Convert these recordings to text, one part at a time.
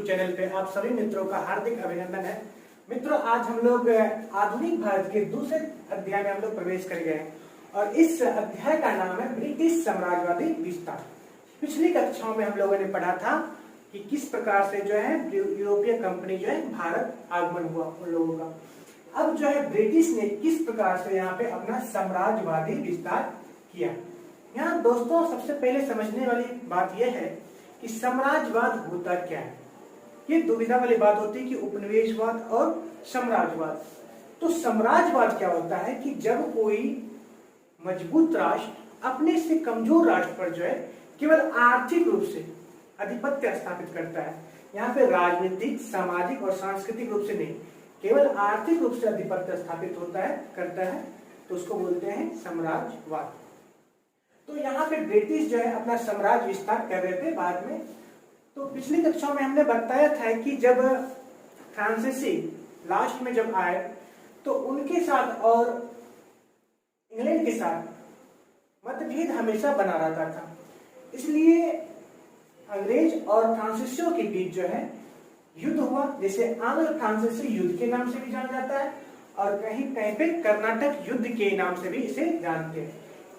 YouTube channel पे आप सभी मित्रों का हार्दिक अभिनंदन है। मित्रों, आज हम लोग आधुनिक भारत के दूसरे अध्याय में हम लोग प्रवेश कर गए हैं और इस अध्याय का नाम है ब्रिटिश साम्राज्यवादी विस्तार। पिछली कक्षाओं में हम लोगों ने पढ़ा था कि किस प्रकार से जो है यूरोपीय कंपनी जो है भारत आगमन हुआ उन लोगों का। अब जो है ब्रिटिश ने किस प्रकार से यहाँ पे अपना साम्राज्यवादी विस्तार किया। यहाँ दोस्तों सबसे पहले समझने वाली बात यह है कि साम्राज्यवाद होता क्या है। ये दुविधा वाली बात होती है कि उपनिवेशवाद और साम्राज्यवाद। तो साम्राज्यवाद क्या होता है कि जब कोई मजबूत राष्ट्र अपने से कमजोर राष्ट्र पर जो है केवल आर्थिक रूप से आधिपत्य स्थापित करता है। यहाँ पे राजनीतिक, सामाजिक और सांस्कृतिक रूप से नहीं, केवल आर्थिक रूप से आधिपत्य स्थापित होता है करता है, तो उसको बोलते हैं साम्राज्यवाद। तो यहाँ पे ब्रिटिश जो है अपना साम्राज्य विस्तार कर रहे थे बाद में। तो पिछली कक्षाओं में हमने बताया था कि जब फ्रांसीसी लास्ट में जब आए तो उनके साथ और इंग्लैंड के साथ मतभेद हमेशा बना रहता था। इसलिए अंग्रेज और फ्रांसीसियों के बीच जो है युद्ध हुआ, जिसे आंग्ल फ्रांसीसी युद्ध के नाम से भी जाना जाता है और कहीं कहीं पे कर्नाटक युद्ध के नाम से भी इसे जानते हैं,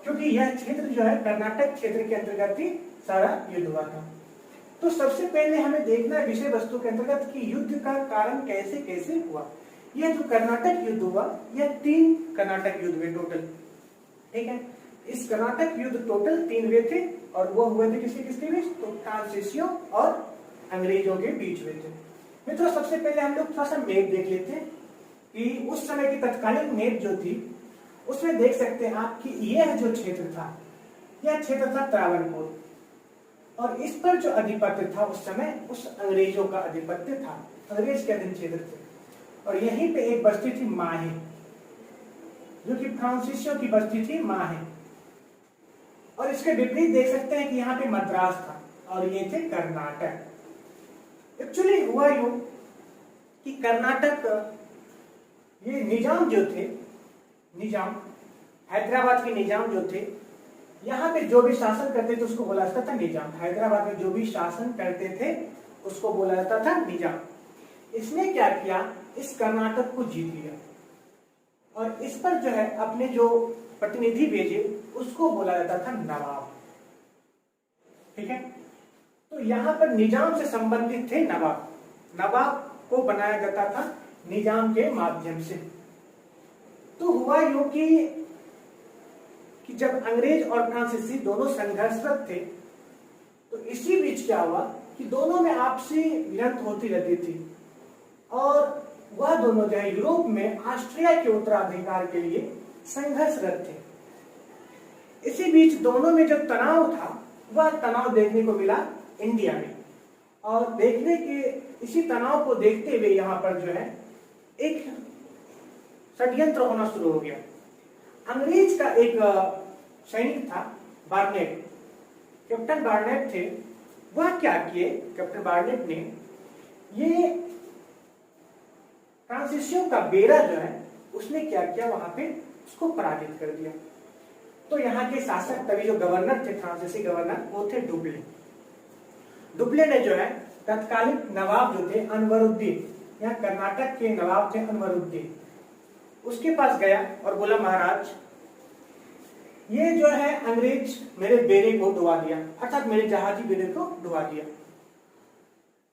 क्योंकि यह क्षेत्र जो है कर्नाटक क्षेत्र के अंतर्गत ही सारा युद्ध हुआ था। तो सबसे पहले हमें देखना है विषय वस्तु के अंतर्गत कि युद्ध का कारण कैसे कैसे हुआ। यह जो कर्नाटक युद्ध हुआ, यह 3 कर्नाटक युद्ध हुए टोटल, ठीक है। इस कर्नाटक युद्ध टोटल 3 हुए थे और वो हुए थे किसके बीच, तो फ्रांसीसियों और अंग्रेजों के बीच हुए थे। मित्रों, सबसे पहले हम लोग थोड़ा सा मैप देख लेते हैं कि उस समय की तत्कालीन मैप जो थी उसमें देख सकते हैं आप कि यह जो क्षेत्र था, यह क्षेत्र था त्रावणकोर और इस पर जो आधिपत्य था उस समय उस अंग्रेजों का आधिपत्य था, अंग्रेज के अधीन क्षेत्र थे। और यहीं पे एक बस्ती थी माहे, जो कि फ्रांसीसियों की बस्ती थी माहे। और इसके विपरीत देख सकते हैं कि यहाँ पे मद्रास था और ये थे कर्नाटक। एक्चुअली हुआ यूं कि कर्नाटक ये निजाम जो थे, निजाम हैदराबाद के निजाम जो थे, यहाँ पे जो भी शासन करते थे उसको बोला जाता था निजाम। हैदराबाद में जो भी शासन करते थे उसको बोला जाता था निजाम। इसने क्या किया, इस कर्नाटक को जीत लिया और इस पर जो है अपने जो प्रतिनिधि भेजे उसको बोला जाता था नवाब, ठीक है। तो यहाँ पर निजाम से संबंधित थे नवाब। नवाब को बनाया जाता था निजाम के माध्यम से। तो हुआ यूं कि जब अंग्रेज और फ्रांसीसी दोनों संघर्षरत थे तो इसी बीच क्या हुआ कि दोनों में आपसी भिड़ंत होती रहती थी और वह दोनों जो है यूरोप में ऑस्ट्रिया के उत्तराधिकार के लिए संघर्षरत थे। इसी बीच दोनों में जो तनाव था वह तनाव देखने को मिला इंडिया में, और देखने के इसी तनाव को देखते हुए यहाँ पर जो है एक षड्यंत्र होना शुरू हो गया। अंग्रेज का एक सैनिक था बार्नेट, कैप्टन बार्नेट थे। वह क्या किए, कैप्टन बार्नेट ने ये फ्रांसीसियों का बेड़ा जो है उसने क्या किया, वहां पे उसको पराजित कर दिया। तो यहाँ के शासक तभी जो गवर्नर थे, फ्रांसीसी गवर्नर, वो थे डुप्ले। डुप्ले ने जो है तत्कालीन नवाब जो थे अनवरुद्दीन, यहाँ कर्नाटक के नवाब थे अनवरुद्दीन, उसके पास गया और बोला महाराज ये जो है अंग्रेज मेरे बेड़े को डुबा दिया, अर्थात मेरे जहाजी बेड़े को डुबा दिया,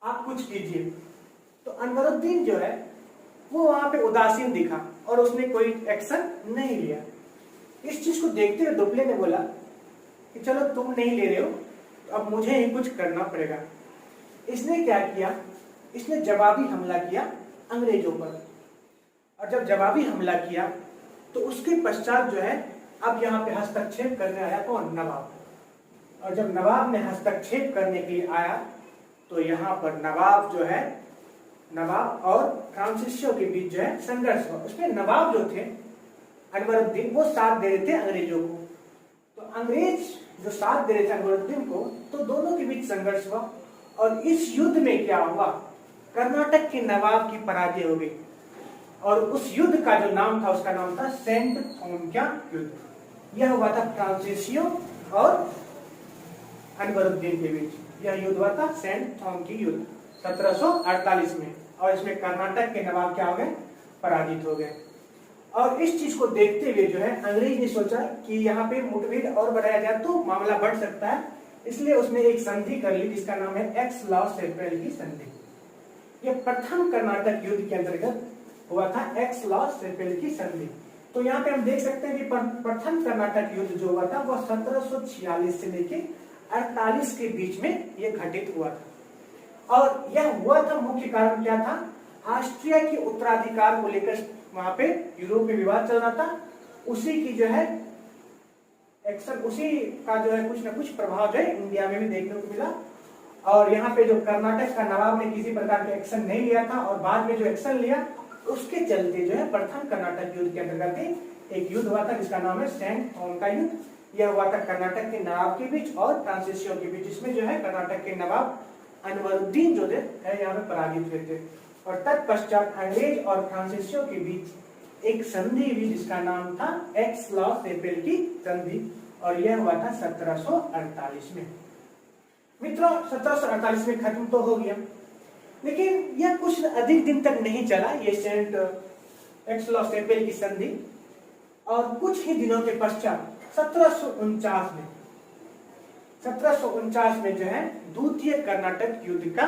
आप कुछ कीजिए। तो अनवरुद्दीन जो है वो वहां पे उदासीन दिखा और उसने कोई एक्शन नहीं लिया। इस चीज को देखते हुए डुप्ले ने बोला कि चलो तुम नहीं ले रहे हो तो अब मुझे ही कुछ करना पड़ेगा। इसने क्या किया, इसने जवाबी हमला किया अंग्रेजों पर, और जब जवाबी हमला किया तो उसके पश्चात जो है अब यहाँ पे हस्तक्षेप करने आया कौन, नवाब। और जब नवाब ने हस्तक्षेप करने के लिए आया तो यहाँ पर नवाब जो है, नवाब और फ्रांसीसियों के बीच जो है संघर्ष हुआ। उसमें नवाब जो थे अनवरुद्दीन वो साथ दे रहे थे अंग्रेजों को, तो अंग्रेज जो साथ दे रहे थे अनवरुद्दीन को, तो दोनों के बीच संघर्ष हुआ और इस युद्ध में क्या हुआ, कर्नाटक के नवाब की पराजय हो गई। और उस युद्ध का जो नाम था उसका नाम था सेंट थॉम का युद्ध। यह हुआ था फ्रांसीसियों और अनवरुद्दीन के बीच, यह युद्ध हुआ था सेंट थॉम की युद्ध। 1748 में, और इसमें कर्नाटक के नवाब क्या हो गए, पराजित हो गए। और इस चीज को देखते हुए जो है अंग्रेज ने सोचा कि यहाँ पे मुठभेड़ और बढ़ाया जाए तो मामला बढ़ सकता है, इसलिए उसने एक संधि कर ली जिसका नाम है एक्स-लॉ-सेल्पेल की संधि। यह प्रथम कर्नाटक युद्ध के अंतर्गत हुआ था, एक्स-लॉ-सेल्पेल की संधि। तो यहाँ पे हम देख सकते हैं कि प्रथम कर्नाटक युद्ध जो हुआ था वह 1746 से लेके 48 के बीच में यह घटित हुआ था। और यह हुआ था, मुख्य कारण क्या था, ऑस्ट्रिया के उत्तराधिकार को लेकर वहां पे यूरोप में विवाद चल रहा था, उसी की जो है एक्शन, उसी का जो है कुछ ना कुछ प्रभाव जो है इंडिया में भी देखने को मिला। और यहाँ पे जो कर्नाटक का नवाब ने किसी प्रकार के एक्शन नहीं लिया था, और बाद में जो एक्शन लिया उसके चलते जो है प्रथम कर्नाटक युद्ध के अंतर्गत एक युद्ध हुआ था जिसका नाम है सेंट थॉम का युद्ध। यह हुआ था कर्नाटक के नवाब के बीच और फ्रांसीसियों के बीच, जिसमें जो है कर्नाटक के नवाब अनवरुद्दीन जो है यहाँ पे पराजित हुए थे। और तत्पश्चात अंग्रेज और फ्रांसीसियों के बीच एक संधि हुई जिसका नाम था एक्स-लॉ-सेल्पेल की संधि, और यह हुआ था 1748 में। मित्रों 1748 में खत्म तो हो गया, लेकिन यह कुछ अधिक दिन तक नहीं चला, ये सेंट एक्स-लॉ-सेल्पेल की संधि। और कुछ ही दिनों के पश्चात 1749 में जो है द्वितीय कर्नाटक युद्ध का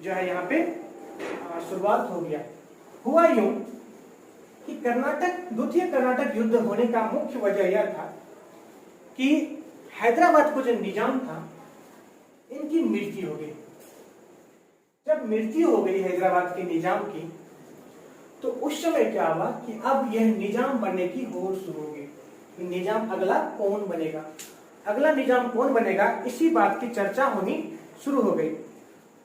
जो है यहाँ पे शुरुआत हो गया। हुआ यूं कि द्वितीय कर्नाटक युद्ध होने का मुख्य वजह यह था कि हैदराबाद को जो निजाम था इनकी मृत्यु हो गई। जब मृत्यु हो गई हैदराबाद के निजाम की, तो उस समय क्या हुआ कि अब यह निजाम बनने की होड़ शुरू हो गई। निजाम अगला कौन बनेगा, अगला निजाम कौन बनेगा, इसी बात की चर्चा होनी शुरू हो गई।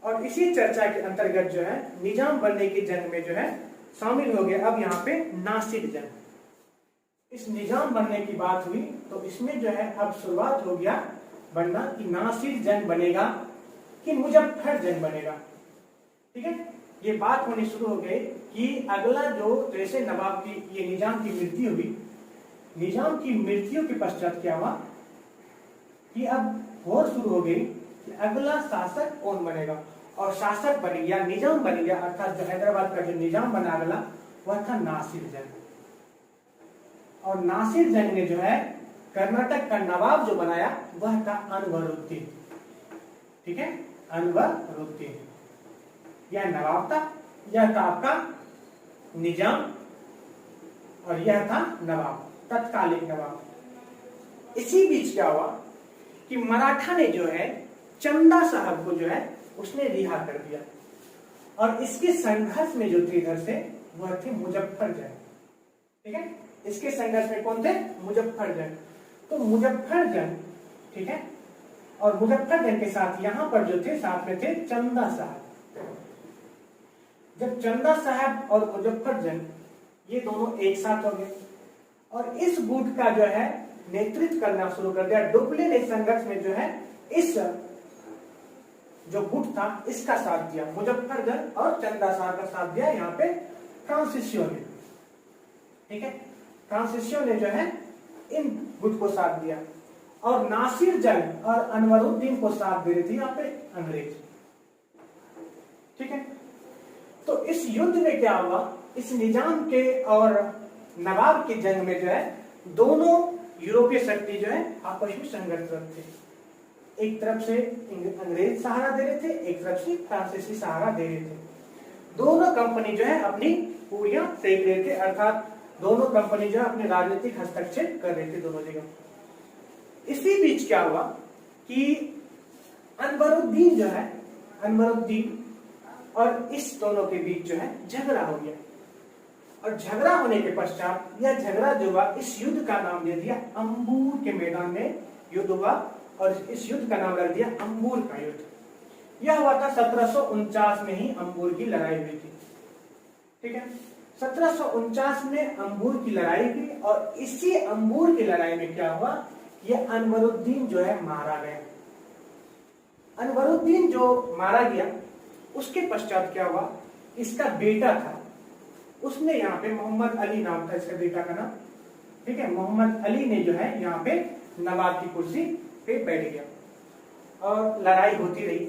और इसी चर्चा के अंतर्गत जो है निजाम बनने की जंग में जो है शामिल हो गए अब यहाँ पे नासिर जंग। इस निजाम बनने की बात हुई तो इसमें जो है अब शुरुआत हो गया बनना कि नासिर जंग बनेगा कि मुजफ्फर जंग बनेगा। ठीक है, ये बात होनी शुरू हो गई कि अगला जो जैसे नवाब की ये निजाम की मृत्यु हुई, निजाम की मृत्यु के पश्चात क्या हुआ कि अब होड़ शुरू हो गई कि अगला शासक कौन बनेगा। और शासक बन गया, निजाम बन गया, अर्थात जो हैदराबाद का जो निजाम बना अगला वह था नासिर जंग। और नासिर जंग ने जो है कर्नाटक का नवाब जो बनाया वह था अनवरुद्दीन। ठीक है, अनवरुद्दीन यह नवाब था, यह था आपका निजाम, और यह था नवाब, तत्कालीन नवाब। इसी बीच क्या हुआ कि मराठा ने जो है चंदा साहब को जो है उसने रिहा कर दिया, और इसके संघर्ष में जो थे इधर से वह थे मुजफ्फर जंग। ठीक है, इसके संघर्ष में कौन थे, मुजफ्फर जंग। तो मुजफ्फर जंग, ठीक है, और मुजफ्फर जंग के साथ यहाँ पर जो थे साथ में थे चंदा साहब। जब चंदा साहब और मुजफ्फर जंग ये दोनों एक साथ हो गए, और इस गुट का जो है नेतृत्व करना शुरू कर दिया। डुप्ले ने संघर्ष में जो है इस जो गुट था इसका साथ दिया, मुजफ्फर जंग और चंदा साहब का साथ दिया यहाँ पे फ्रांसीसियों ने। ठीक है, फ्रांसीसियों ने जो है इन गुट को साथ दिया, और नासिर जंग और अनवरुद्दीन को साथ दे रही थी यहाँ पे अंग्रेज। ठीक है, तो इस युद्ध में क्या हुआ, इस निजाम के और नवाब की जंग में जो है दोनों यूरोपीय शक्ति जो है आपस में संघर्षरत थे। एक तरफ से अंग्रेज सहारा दे रहे थे, एक तरफ से फ्रांसीसी सहारा दे रहे थे। दोनों कंपनी जो है अपनी पूरियां सेक रहे थे, अर्थात दोनों कंपनी जो है अपने राजनीतिक हस्तक्षेप कर रहे थे दोनों जगह। इसी बीच क्या हुआ कि अनवरुद्दीन जो है, अनवरुद्दीन और इस दोनों के बीच जो है झगड़ा हो गया, और झगड़ा होने के पश्चात यह झगड़ा जो हुआ इस युद्ध का नाम दे दिया अंबूर के मैदान में युद्ध हुआ, और इस युद्ध का नाम रख दिया अंबूर का युद्ध। यह हुआ था 1749 में ही अंबूर की लड़ाई हुई थी। ठीक है, 1749 में अंबूर की लड़ाई हुई, और इसी अंबूर की लड़ाई में क्या हुआ, यह अनवरुद्दीन जो है मारा गया। अनवरुद्दीन जो मारा गया उसके पश्चात क्या हुआ, इसका बेटा था, उसने यहाँ पे मोहम्मद अली नाम था इसका बेटा का नाम। ठीक है, मोहम्मद अली ने जो है यहाँ पे नवाब की कुर्सी पे बैठ गया, और लड़ाई होती रही।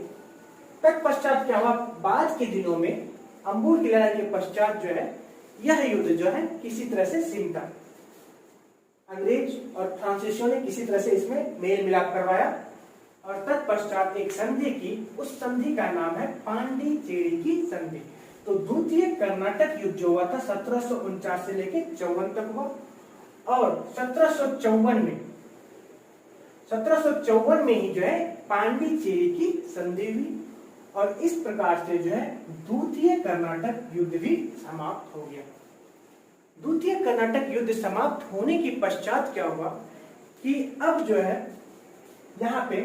तत्पश्चात क्या हुआ, बाद के दिनों में अंबुर की लड़ाई के पश्चात जो है यह युद्ध जो है किसी तरह से सिमटा। अंग्रेज और फ्रांसीसियों ने किसी तरह से इसमें मेल मिलाप करवाया और तत्पश्चात एक संधि की, उस संधि का नाम है पांडिचेरी की संधि। तो द्वितीय कर्नाटक युद्ध जो हुआ था 1749 से लेकर 54 तक हुआ और 1754 में ही जो है पांडिचेरी की संधि हुई और इस प्रकार से जो है द्वितीय कर्नाटक युद्ध भी समाप्त हो गया। द्वितीय कर्नाटक युद्ध समाप्त होने के पश्चात क्या हुआ कि अब जो है यहाँ पे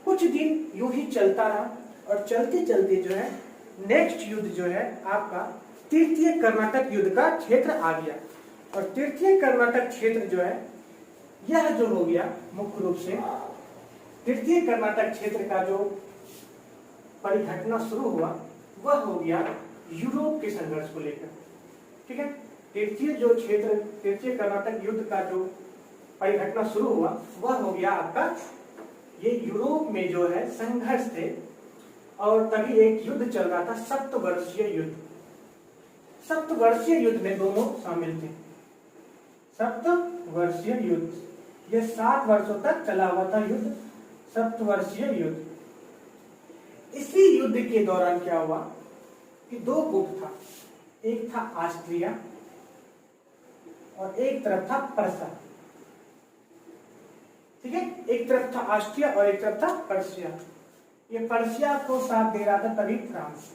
कुछ दिन यूं ही चलता रहा और चलते चलते जो है नेक्स्ट युद्ध जो है आपका तृतीय कर्नाटक युद्ध का क्षेत्र आ गया। और तृतीय कर्नाटक क्षेत्र जो है यह जो हो गया मुख्य रूप से तृतीय कर्नाटक क्षेत्र का जो परिघटना शुरू हुआ वह हो गया यूरोप के संघर्ष को लेकर। ठीक है, तृतीय कर्नाटक युद्ध का जो परिघटना शुरू हुआ वह हो गया आपका ये यूरोप में जो है संघर्ष थे और तभी एक युद्ध चल रहा था, सप्तवर्षीय युद्ध। सप्तवर्षीय युद्ध में दोनों शामिल थे। सप्तवर्षीय युद्ध यह 7 वर्षों तक चला हुआ था युद्ध, सप्तवर्षीय युद्ध। इसी युद्ध के दौरान क्या हुआ कि 2 गुट था, एक था ऑस्ट्रिया और एक तरफ था पर्सा। ठीक है, एक तरफ था ऑस्ट्रिया और एक तरफ था पर्सिया। ये पर्सिया को साथ दे रहा था तभी फ्रांस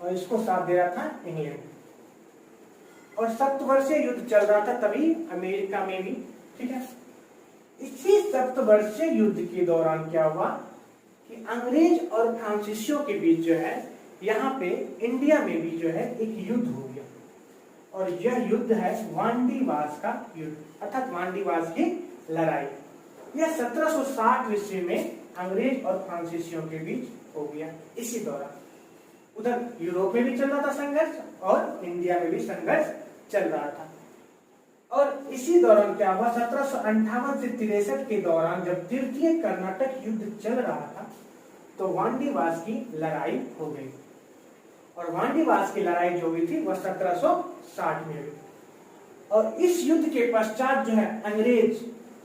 और इसको साथ दे रहा था इंग्लैंड। और सप्तवर्षीय युद्ध चल रहा था तभी अमेरिका में भी। ठीक है, इसी सप्तवर्षीय युद्ध के दौरान क्या हुआ कि अंग्रेज और फ्रांसीसियों के बीच जो है यहाँ पे इंडिया में भी जो है एक युद्ध हो गया और यह युद्ध है वांडीवास का युद्ध अर्थात वांडीवास की लड़ाई। यह 1760 ईस्वी में अंग्रेज और फ्रांसीसियों के बीच हो गया। इसी दौरान उधर यूरोप में भी चल रहा था संघर्ष और इंडिया में भी संघर्ष चल रहा था। और इसी दौरान क्या हुआ 1758 से 63 के दौरान जब तृतीय कर्नाटक युद्ध चल रहा था तो वांडीवास की लड़ाई हो गई और वांडीवास की लड़ाई जो हुई थी वह 1760 में हुई। और इस युद्ध के पश्चात जो है अंग्रेज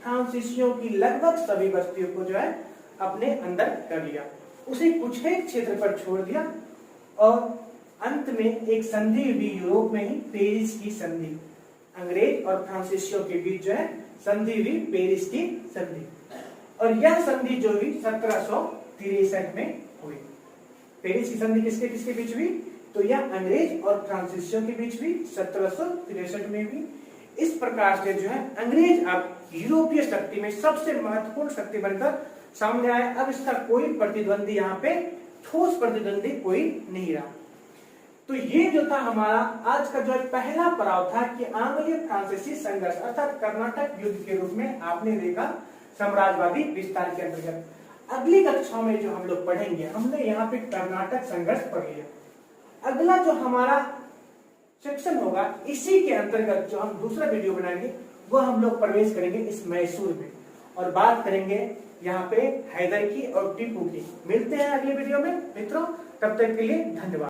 फ्रांसीसियों की लगभग सभी बस्तियों को जो है अपने अंदर कर लिया, उसे कुछ ही क्षेत्र पर छोड़ दिया और अंत में एक संधि भी यूरोप में ही पेरिस की संधि, अंग्रेज और फ्रांसीसियों के बीच जो है संधि हुई पेरिस की संधि। और यह संधि जो हुई 1763 में हुई। पेरिस की संधि किसके किसके बीच हुई, तो यह अंग्रेज और फ्रांसीसियों के बीच हुई 1763 में हुई। इस प्रकार से जो है अंग्रेज अब यूरोपीय शक्ति में सबसे महत्वपूर्ण शक्ति बनकर सामने आए। अब इसका कोई प्रतिद्वंदी यहाँ पे ठोस प्रतिद्वंदी कोई नहीं रहा। तो ये जो था हमारा आज का जो पहला पड़ाव था कि आंग्लीय फ्रांसीसी संघर्ष अर्थात कर्नाटक युद्ध के रूप में आपने देखा साम्राज्यवादी विस्तार के अंतर्गत। अगली कक्षा में जो हम लोग पढ़ेंगे हमने यहाँ पे कर्नाटक संघर्ष पढ़ लिया। अगला जो हमारा सेक्शन होगा इसी के अंतर्गत जो हम दूसरा वीडियो बनाएंगे वो हम लोग प्रवेश करेंगे इस मैसूर में और बात करेंगे यहाँ पे हैदर की और टीपू की। मिलते हैं अगले वीडियो में मित्रों, तब तक के लिए धन्यवाद।